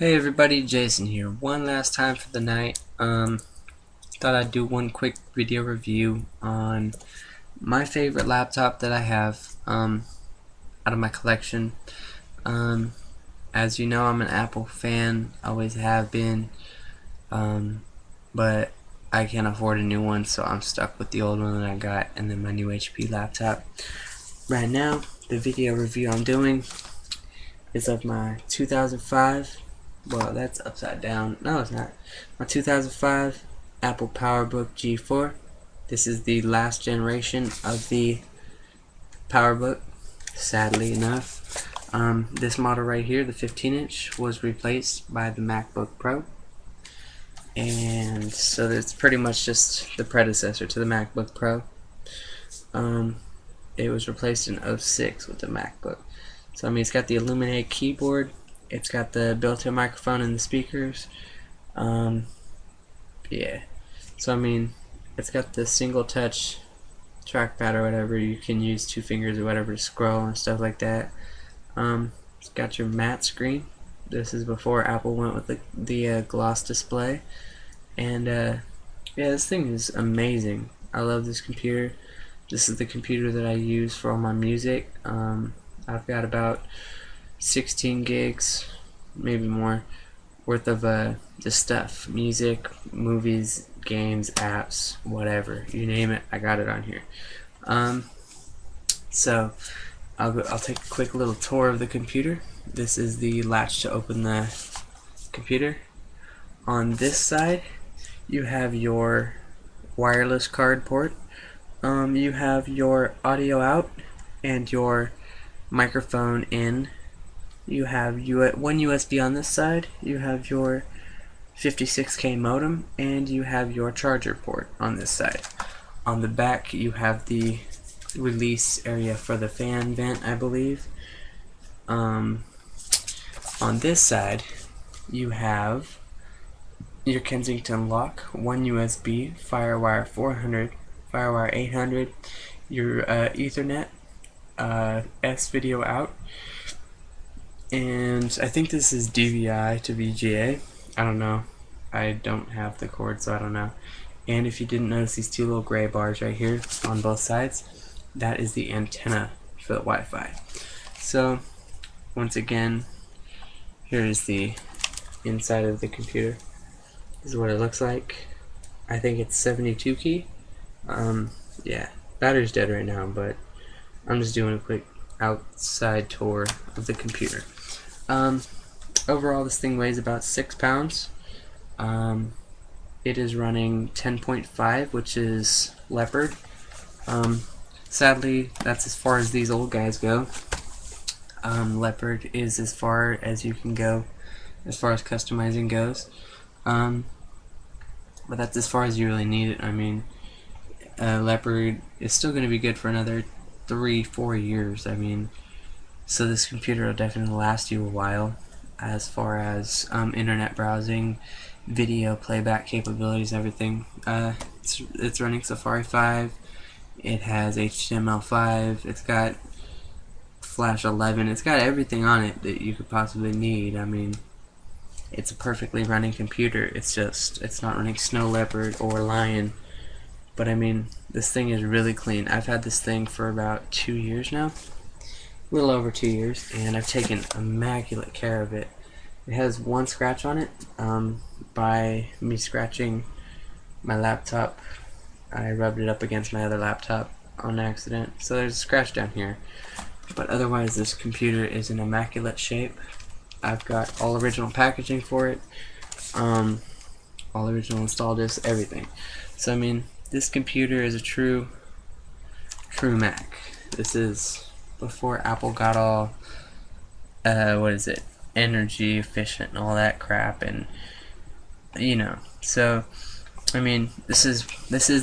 Hey everybody, Jason here. One last time for the night. Thought I'd do one quick video review on my favorite laptop that I have out of my collection. As you know, I'm an Apple fan, always have been, but I can't afford a new one, so I'm stuck with the old one that I got and then my new HP laptop. Right now, the video review I'm doing is of my 2005. Well, that's upside down. No, it's not. My 2005 Apple Powerbook G4. This is the last generation of the Powerbook, sadly enough. This model right here, the 15-inch, was replaced by the MacBook Pro. And so it's pretty much just the predecessor to the MacBook Pro. It was replaced in 06 with the MacBook. So I mean, it's got the illuminated keyboard. It's got the built-in microphone and the speakers. Yeah. So I mean, it's got the single touch trackpad or whatever. You can use two fingers or whatever to scroll and stuff like that. It's got your matte screen. This is before Apple went with the gloss display. And yeah, this thing is amazing. I love this computer. This is the computer that I use for all my music. I've got about 16 gigs, maybe more, worth of just stuff. Music, movies, games, apps, whatever. You name it, I got it on here. So I'll take a quick little tour of the computer. This is the latch to open the computer. On this side, you have your wireless card port. You have your audio out and your microphone in. You have one USB on this side, you have your 56K modem, and you have your charger port on this side. On the back you have the release area for the fan vent, I believe. On this side you have your Kensington lock, one USB, Firewire 400, Firewire 800, your Ethernet, S-video out, and I think this is DVI to VGA. I don't know. I don't have the cord, so I don't know. And if you didn't notice these two little gray bars right here on both sides, that is the antenna for the Wi-Fi. So once again, here is the inside of the computer. This is what it looks like. I think it's 72 key. Yeah, battery's dead right now, but I'm just doing a quick outside tour of the computer. Overall, this thing weighs about 6 pounds. It is running 10.5, which is Leopard. Sadly, that's as far as these old guys go. Leopard is as far as you can go as far as customizing goes. But that's as far as you really need it. I mean, Leopard is still going to be good for another 3-4 years. I mean, so this computer will definitely last you a while as far as internet browsing, video playback capabilities, everything. It's running Safari 5, it has HTML5, it's got Flash 11, it's got everything on it that you could possibly need. I mean, it's a perfectly running computer. It's just, it's not running Snow Leopard or Lion. But I mean, this thing is really clean. I've had this thing for about 2 years now. A little over 2 years, and I've taken immaculate care of it. It has one scratch on it by me scratching my laptop. I rubbed it up against my other laptop on accident, so there's a scratch down here. But otherwise, this computer is in immaculate shape. I've got all original packaging for it, all original install discs, everything. So I mean, this computer is a true Mac. This is before Apple got all what is it, energy efficient and all that crap, and you know. So I mean, this is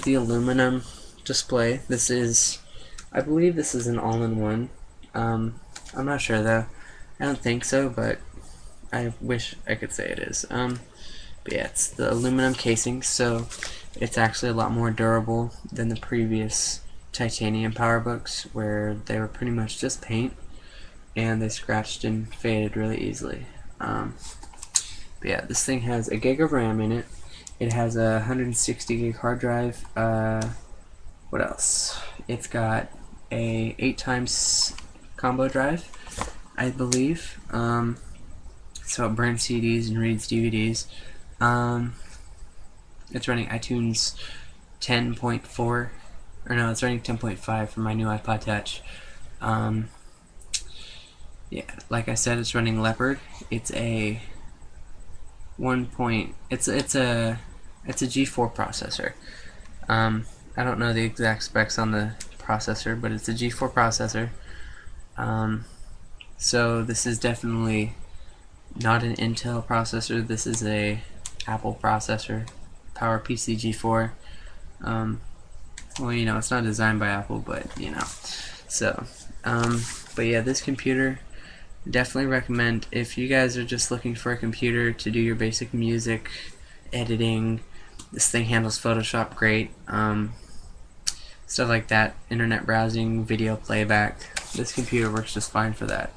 the aluminum display. This is, I believe this is an all-in-one. I'm not sure though. I don't think so, but I wish I could say it is. But yeah, it's the aluminum casing, so it's actually a lot more durable than the previous titanium PowerBooks, where they were pretty much just paint and they scratched and faded really easily. But yeah, this thing has a gig of RAM in it. It has a 160 gig hard drive. What else? It's got a 8 times combo drive, I believe. So it burns CDs and reads DVDs. It's running iTunes 10.4, or no, it's running 10.5 for my new iPod Touch. Yeah, like I said, it's running Leopard. It's a it's a G4 processor. I don't know the exact specs on the processor, but it's a G4 processor. So this is definitely not an Intel processor. This is a Apple processor, PowerPC G4. Well, you know, it's not designed by Apple, but you know. So, but yeah, this computer, definitely recommend if you guys are just looking for a computer to do your basic music editing. This thing handles Photoshop great, stuff like that, internet browsing, video playback. This computer works just fine for that.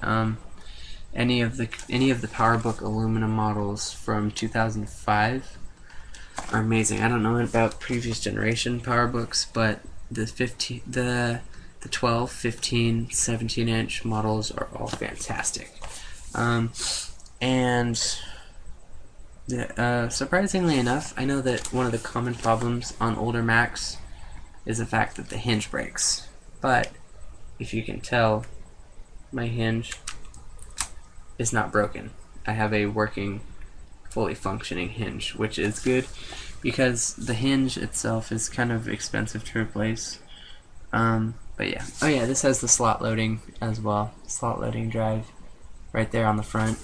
Any of the Powerbook aluminum models from 2005 are amazing. I don't know about previous generation Powerbooks, but the 12, 15, 17-inch models are all fantastic. And surprisingly enough, I know that one of the common problems on older Macs is the fact that the hinge breaks. But if you can tell, my hinge is not broken. I have a working, fully functioning hinge, which is good because the hinge itself is kind of expensive to replace. But yeah. Oh yeah, this has the slot loading as well. Slot loading drive right there on the front.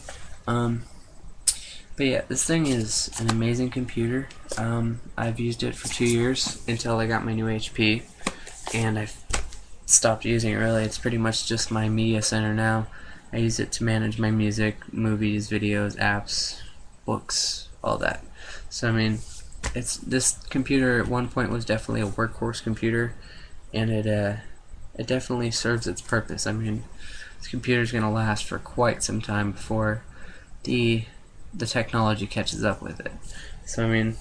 But yeah, this thing is an amazing computer. I've used it for 2 years until I got my new HP, and I've stopped using it really. It's pretty much just my media center now. I use it to manage my music, movies, videos, apps, books, all that. So I mean, this computer at one point was definitely a workhorse computer, and it definitely serves its purpose. I mean, this computer is going to last for quite some time before the technology catches up with it. So I mean,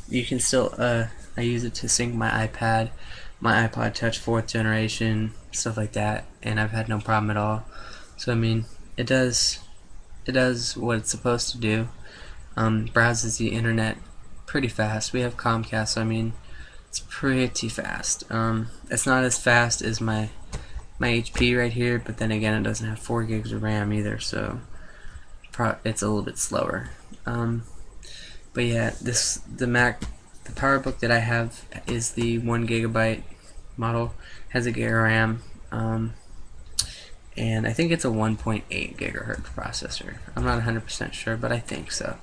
you can still I use it to sync my iPad, my iPod Touch 4th generation, stuff like that, and I've had no problem at all. So I mean, it does what it's supposed to do. Browses the internet pretty fast. We have Comcast, so I mean, it's pretty fast. It's not as fast as my HP right here, but then again, it doesn't have 4 gigs of RAM either, so it's a little bit slower. But yeah, the Powerbook that I have is the 1 gigabyte model, has a gig of RAM, and I think it's a 1.8 gigahertz processor. I'm not 100% sure, but I think so.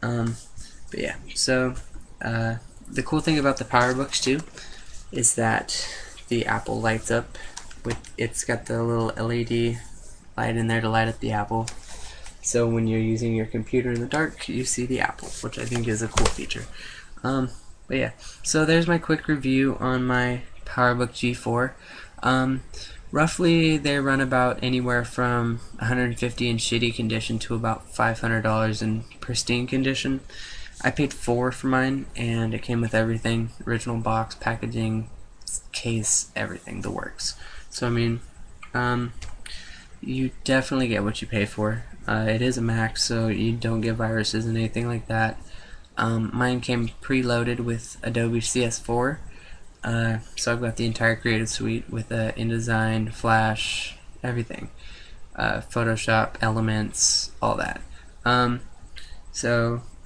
But yeah, so the cool thing about the Powerbooks too is that the Apple lights up it's got the little LED light in there to light up the Apple. So when you're using your computer in the dark, you see the Apple, which I think is a cool feature. But yeah, so there's my quick review on my Powerbook G4. Roughly, they run about anywhere from $150 in shitty condition to about $500 in pristine condition. I paid $4 for mine, and it came with everything: original box, packaging, case, everything, the works. So I mean, you definitely get what you pay for. It is a Mac, so you don't get viruses and anything like that. Mine came preloaded with Adobe CS4, so I've got the entire Creative Suite with InDesign, Flash, everything, Photoshop, Elements, all that.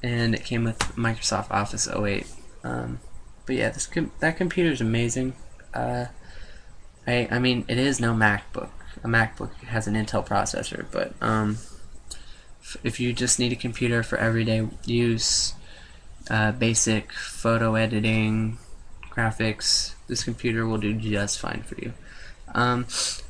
And it came with Microsoft Office 08. But yeah, that computer is amazing. I mean, it is no MacBook. A MacBook has an Intel processor, but if you just need a computer for everyday use, basic photo editing, graphics, this computer will do just fine for you.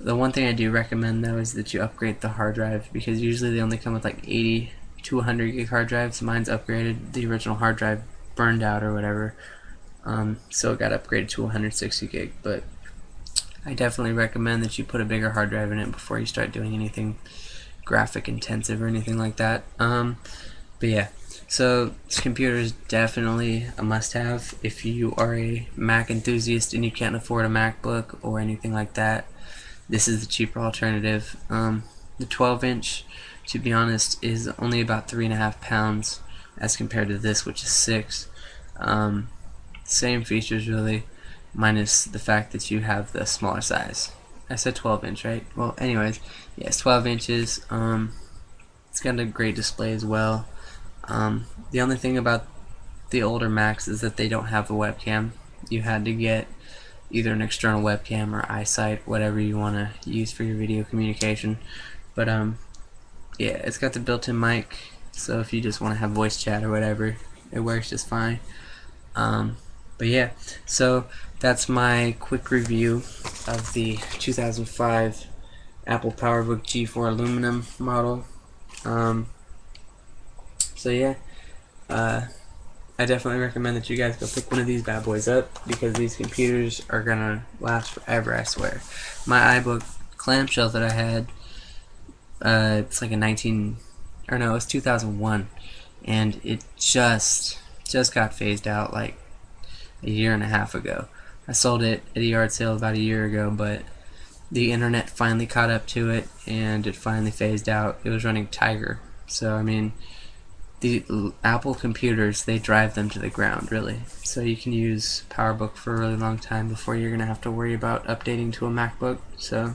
The one thing I do recommend though is that you upgrade the hard drive, because usually they only come with like 80 to 100 gig hard drives. Mine's upgraded. The original hard drive burned out or whatever, so it got upgraded to 160 gig. But I definitely recommend that you put a bigger hard drive in it before you start doing anything graphic intensive or anything like that. But yeah, so this computer is definitely a must-have if you are a Mac enthusiast and you can't afford a MacBook or anything like that. This is the cheaper alternative. The 12-inch, to be honest, is only about 3.5 pounds as compared to this, which is 6. Same features really, minus the fact that you have the smaller size. I said 12-inch, right? Well, anyways, yes, 12 inches. It's got a great display as well. The only thing about the older Macs is that they don't have a webcam. You had to get either an external webcam or eyesight, whatever you want to use for your video communication. But yeah, it's got the built-in mic, so if you just want to have voice chat or whatever, it works just fine. But yeah, so that's my quick review of the 2005 Apple Powerbook G4 aluminum model. So yeah, I definitely recommend that you guys go pick one of these bad boys up, because these computers are gonna last forever, I swear. My iBook clamshell that I had, it's like it's 2001, and it just got phased out like a year and a half ago. I sold it at a yard sale about a year ago, but the internet finally caught up to it and it finally phased out. It was running Tiger. So I mean, the Apple computers, they drive them to the ground, really. So you can use Powerbook for a really long time before you're gonna have to worry about updating to a MacBook. So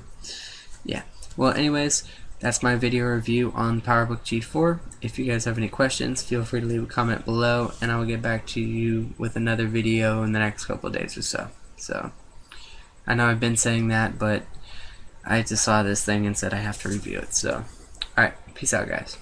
yeah, well, anyways, that's my video review on Powerbook G4. If you guys have any questions, feel free to leave a comment below, and I will get back to you with another video in the next couple of days or so. So I know I've been saying that, but I just saw this thing and said I have to review it. So alright, peace out, guys.